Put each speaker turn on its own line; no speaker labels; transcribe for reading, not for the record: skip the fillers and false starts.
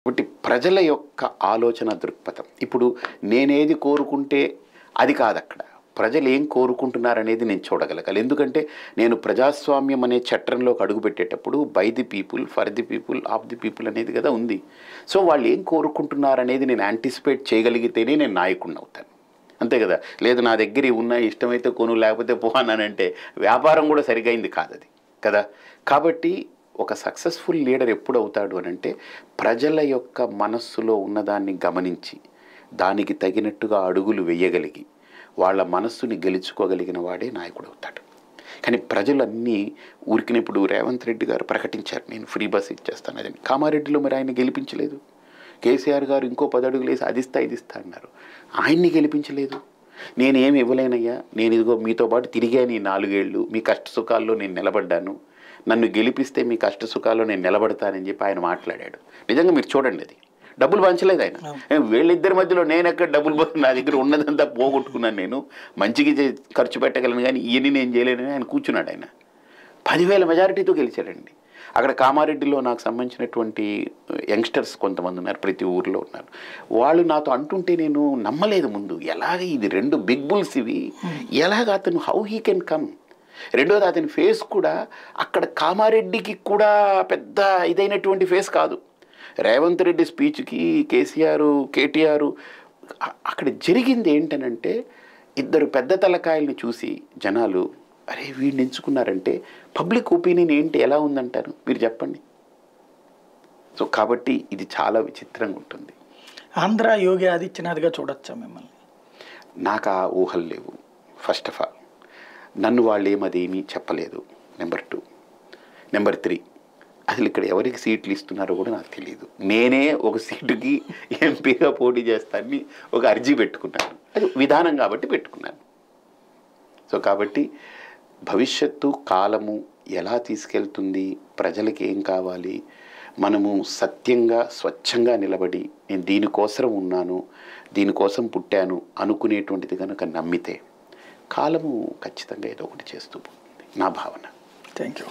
కాబట్టి ప్రజల యొక్క ఆలోచన దృక్పథం ఇప్పుడు నేనేది కోరుకుంటే అది కాదక్కడ ప్రజలు ఏం కోరుకుంటున్నారనేది నేను చూడగలగాలి. ఎందుకంటే నేను ప్రజాస్వామ్యం అనే చట్టంలోకి అడుగుపెట్టేటప్పుడు by the people for the people of the people అనేది కదా ఉంది. సో వాళ్ళు ఏం కోరుకుంటున్నారనేది నేను యాంటిసిపేట్ చేయగలిగితేనే నేను నాయకుడిని అవుతాను, అంతే కదా. లేదు నా దగ్గర ఉన్న ఇష్టమైతే కొను లేకపోతే పోనానంటే వ్యాపారం కూడా సరిగైంది కాదు అది కదా. కాబట్టి ఒక సక్సెస్ఫుల్ లీడర్ ఎప్పుడు అవుతాడు అని అంటే ప్రజల యొక్క మనస్సులో ఉన్నదాన్ని గమనించి దానికి తగినట్టుగా అడుగులు వేయగలిగి వాళ్ళ మనస్సుని గెలుచుకోగలిగిన వాడే నాయకుడు అవుతాడు. కానీ ప్రజలన్నీ ఊరికినప్పుడు రేవంత్ రెడ్డి గారు ప్రకటించారు నేను ఫ్రీ బస్ ఇచ్చేస్తాను అదని. కామారెడ్డిలో మరి ఆయన గెలిపించలేదు. కేసీఆర్ గారు ఇంకో 10 అడుగులు వేసి అది ఇస్తా అన్నారు, ఆయన్ని గెలిపించలేదు. నేనేమి ఇవ్వలేనయ్యా, నేను ఇదిగో మీతో పాటు తిరిగాను ఈ 4 ఏళ్ళు, మీ కష్ట సుఖాల్లో నేను నిలబడ్డాను, నన్ను గెలిపిస్తే మీ కష్ట సుఖాల్లో నేను నిలబడతానని చెప్పి ఆయన మాట్లాడాడు. నిజంగా మీరు చూడండి, అది డబ్బులు పంచలేదు ఆయన. వీళ్ళిద్దరి మధ్యలో నేను ఎక్కడ డబ్బులు నా దగ్గర ఉన్నదంతా పోగొట్టుకున్నాను, నేను మంచిగా ఖర్చు పెట్టగలను కానీ ఇవన్నీ నేను చేయలేనని ఆయన కూర్చున్నాడు. ఆయన 10,000 మెజారిటీతో గెలిచాడండి. అక్కడ కామారెడ్డిలో నాకు సంబంధించినటువంటి యంగ్స్టర్స్ కొంతమంది ఉన్నారు, ప్రతి ఊర్లో ఉన్నారు. వాళ్ళు నాతో అంటుంటే నేను నమ్మలేదు ముందు. ఎలాగ ఇది 2 బిగ్ బుల్స్ ఇవి, ఎలాగ అతను హౌ హీ కెన్ కమ్. రెండోది అతని ఫేస్ కూడా అక్కడ కామారెడ్డికి కూడా పెద్ద ఇదైనటువంటి ఫేస్ కాదు. రేవంత్ రెడ్డి స్పీచ్కి కేసీఆర్ కేటీఆర్ అక్కడ జరిగింది ఏంటనంటే ఇద్దరు పెద్ద తలకాయల్ని చూసి జనాలు అరే వీడిని ఎంచుకున్నారంటే పబ్లిక్ ఒపీనియన్ ఏంటి ఎలా ఉందంటారు మీరు చెప్పండి. సో కాబట్టి ఇది చాలా విచిత్రంగా ఉంటుంది.
ఆంధ్ర యోగి ఆదిత్యనాథ్గా చూడొచ్చా మిమ్మల్ని?
నాకు ఆ ఊహలు లేవు. ఫస్ట్ ఆఫ్ ఆల్ నన్ను వాళ్ళు ఏమదేమీ చెప్పలేదు. నెంబర్ 2. నెంబర్ 3 అసలు ఇక్కడ ఎవరికి సీట్లు ఇస్తున్నారో కూడా నాకు తెలియదు. నేనే ఒక సీటుకి ఎంపీగా పోటీ చేస్తానని ఒక అర్జీ పెట్టుకున్నాను, అది విధానం కాబట్టి పెట్టుకున్నాను. సో కాబట్టి భవిష్యత్తు కాలము ఎలా తీసుకెళ్తుంది, ప్రజలకి ఏం కావాలి, మనము సత్యంగా స్వచ్ఛంగా నిలబడి నేను దీనికోసం ఉన్నాను, దీనికోసం పుట్టాను అనుకునేటువంటిది కనుక నమ్మితే కాలము ఖచ్చితంగా ఏదో ఒకటి చేస్తూ పోతుంది, నా భావన.
Thank you.